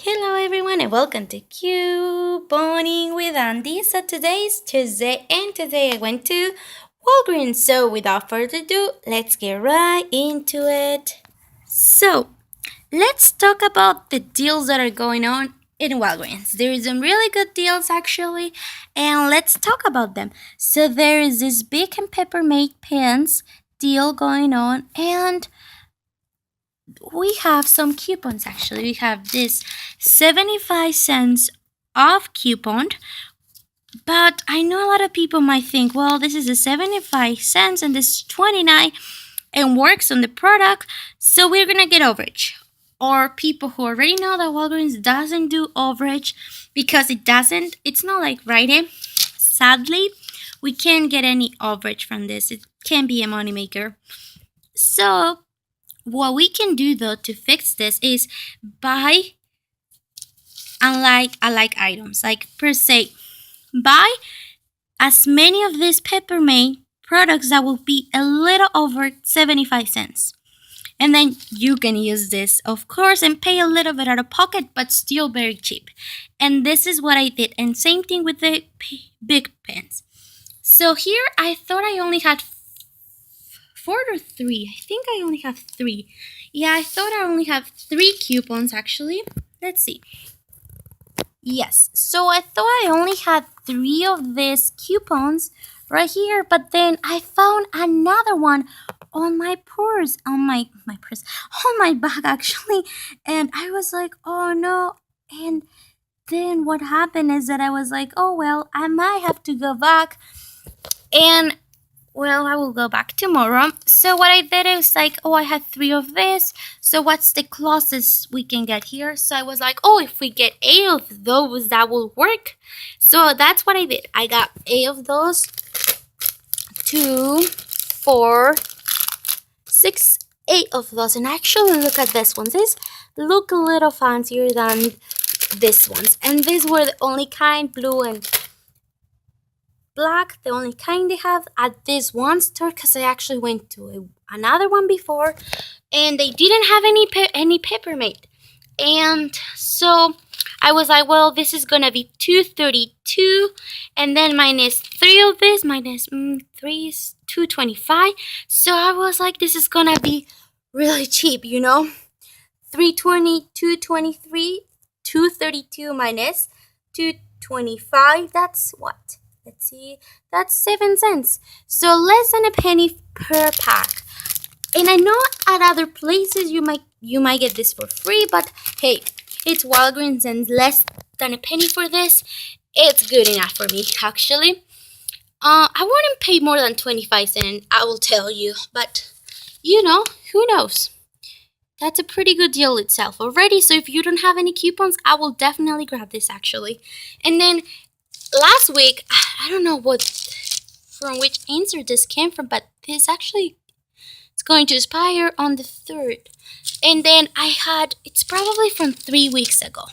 Hello everyone and welcome to Couponing with Andy. So today is Tuesday and today I went to Walgreens. So without further ado, let's get right into it. So let's talk about the deals that are going on in Walgreens. There is some really good deals actually, and let's talk about them. So there is this big and peppermint pants deal going on, and we have some coupons actually. We have this 75 cents off coupon, but I know a lot of people might think, well, this is a 75 cents and this is 29 and works on the product, so we're gonna get overage. Or people who already know that Walgreens doesn't do overage because it's not like Rite Aid. Sadly, we can't get any overage from this. It can be a moneymaker. So what we can do though to fix this is buy unlike alike items. Like per se, buy as many of these peppermint products that will be a little over 75 cents. And then you can use this, of course, and pay a little bit out of pocket, but still very cheap. And this is what I did. And same thing with the big pens. So here I thought I only had four or three. I think I only have three. Yeah, I thought I only have three coupons actually. Let's see. Yes, so I thought I only had three of these coupons right here, but then I found another one on my purse, on my purse, on my bag actually, and I was like, oh no, and then what happened is that I was like, oh well, I might have to go back, and well, I will go back tomorrow. So what I did is like, oh, I had three of this. So what's the closest we can get here? So I was like, oh, if we get eight of those, that will work. So that's what I did. I got eight of those. 2, 4, 6, 8 of those. And actually look at this one. These look a little fancier than this ones. And these were the only kind, blue and black, the only kind they have at this one store, because I actually went to another one before and they didn't have any peppermint. And so I was like, well, this is gonna be 232, and then minus three of this, minus three is 225. So I was like, this is gonna be really cheap, 320, 223, 232 minus 225. That's what? Let's see, that's 7 cents. So less than a penny per pack. And I know at other places you might get this for free, but hey, it's Walgreens and less than a penny for this. It's good enough for me actually. I wouldn't pay more than 25 cents, I will tell you, but who knows? That's a pretty good deal itself already. So if you don't have any coupons, I will definitely grab this actually. And then last week, I don't know from which answer this came from, but this actually it's going to expire on the 3rd. And then it's probably from 3 weeks ago.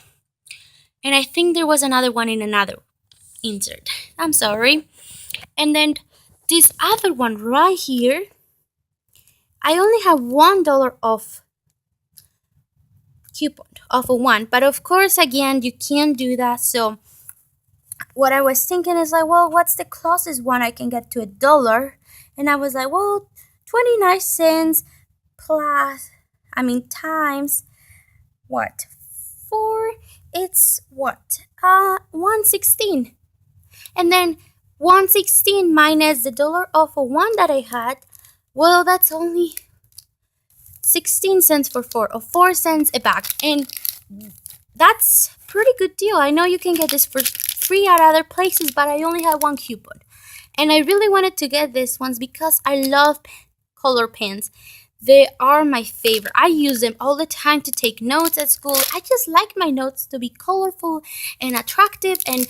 And I think there was another one in another insert. I'm sorry. And then this other one right here, I only have $1 off coupon, off of one. But of course, again, you can't do that. So what I was thinking is like, well, what's the closest one I can get to $1? And I was like, well, 29 cents times what? 4, it's what? 116. And then 116 minus the dollar off of one that I had, well, that's only 16 cents for 4, or 4 cents a bag. And that's pretty good deal. I know you can get this for free at other places, but I only had one coupon. And I really wanted to get this ones because I love color pens. They are my favorite. I use them all the time to take notes at school. I just like my notes to be colorful and attractive, and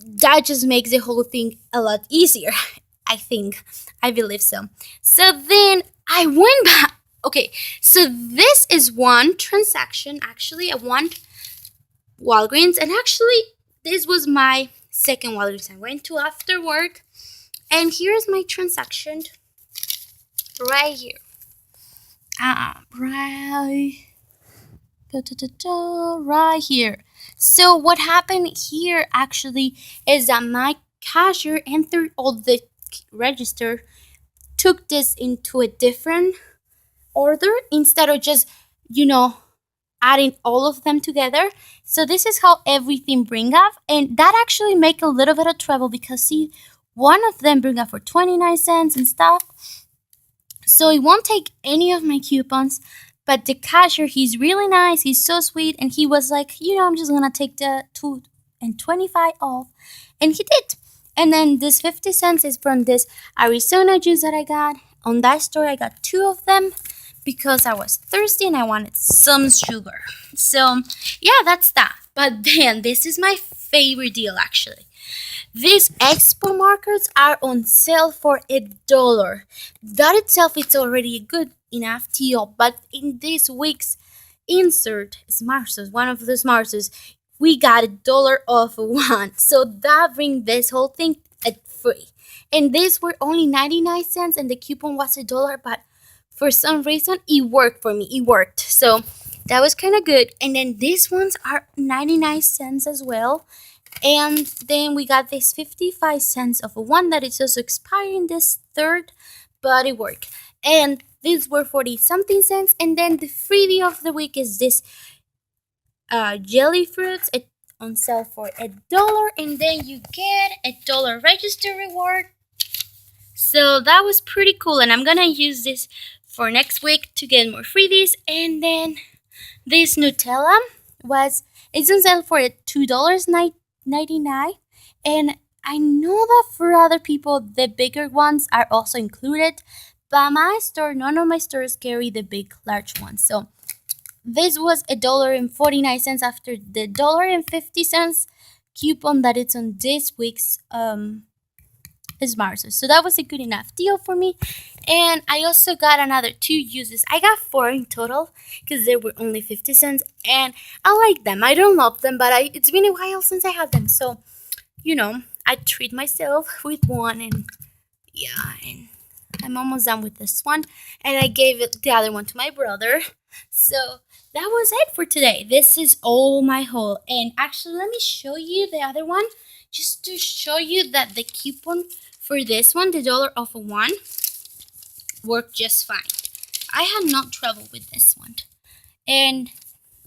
that just makes the whole thing a lot easier. I think. I believe so. So then I went back. Okay, so this is one transaction. Actually, I want Walgreens, and actually this was my second Walgreens I went to after work. And here's my transaction right here. Right right here. So what happened here actually is that my cashier entered all the register, took this into a different order instead of just, you know, adding all of them together. So this is how everything bring up, and that actually make a little bit of trouble because see, one of them bring up for 29 cents and stuff. So he won't take any of my coupons, but the cashier, he's really nice, he's so sweet, and he was like, I'm just gonna take the 2 and 25 off, and he did. And then this 50 cents is from this Arizona juice that I got on that store. I got two of them because I was thirsty and I wanted some sugar. So yeah, that's that. But then this is my favorite deal actually. These expo markers are on sale for $1. That itself is already a good enough deal, but in this week's insert Smarters, one of the Smarters, we got $1 off one. So that brings this whole thing at free. And these were only 99 cents and the coupon was $1, but for some reason it worked for me. It worked. So that was kind of good. And then these ones are 99 cents as well. And then we got this 55 cents of a one that is also expiring this third, but it worked. And these were 40 something cents. And then the freebie of the week is this jelly fruits on sale for $1. And then you get $1 register reward. So that was pretty cool. And I'm going to use this for next week to get more freebies. And then this Nutella it's on sale for $2.99, and I know that for other people the bigger ones are also included, but my store, none of my stores carry the big large ones. So this was $1.49 after the $1.50 coupon that it's on this week's Smarters. So that was a good enough deal for me. And I also got another 2 uses. I got 4 in total because they were only 50 cents, and I like them. I don't love them, but it's been a while since I had them. So, I treat myself with one, and yeah, and I'm almost done with this one. And I gave the other one to my brother. So that was it for today. This is all my haul. And actually, let me show you the other one just to show you that the coupon for this one, the $1 off of one, worked just fine. I had no trouble with this one. And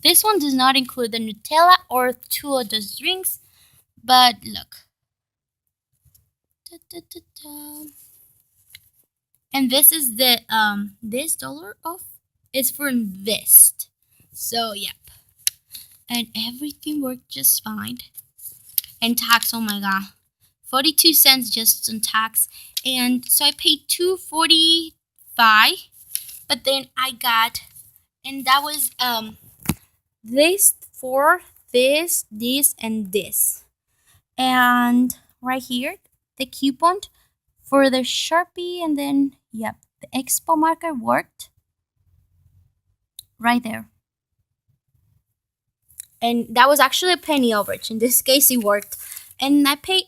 this one does not include the Nutella or 2 of those drinks, but look. And this is the this $1 off is for this. So yep. And everything worked just fine. And tax, oh my god. 42 cents just on tax. And so I paid $2.45, but then I got, and that was this for this, and this. And right here, the coupon for the Sharpie, and then yep, the expo marker worked right there. And that was actually a penny overage. In this case, it worked. And I paid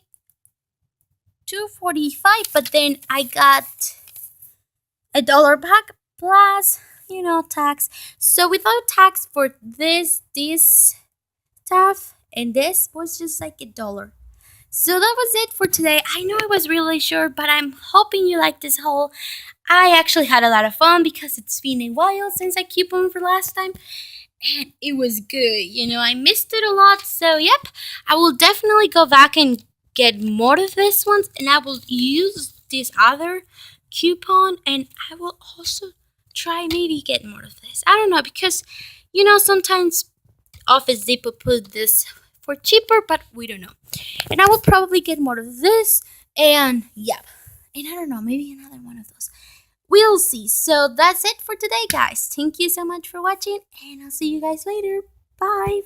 $2.45, but then I got $1 back plus, tax. So without tax for this stuff, and this was just like $1. So that was it for today. I know I was really short, but I'm hoping you like this haul. I actually had a lot of fun because it's been a while since I couponed for last time. And it was good. I missed it a lot. So, yep, I will definitely go back and get more of these ones. And I will use this other coupon. And I will also try maybe get more of this. I don't know because, sometimes Office Depot put this for cheaper, but we don't know. And I will probably get more of this. And, yep. And I don't know, maybe another one of those. We'll see. So that's it for today, guys. Thank you so much for watching, and I'll see you guys later. Bye.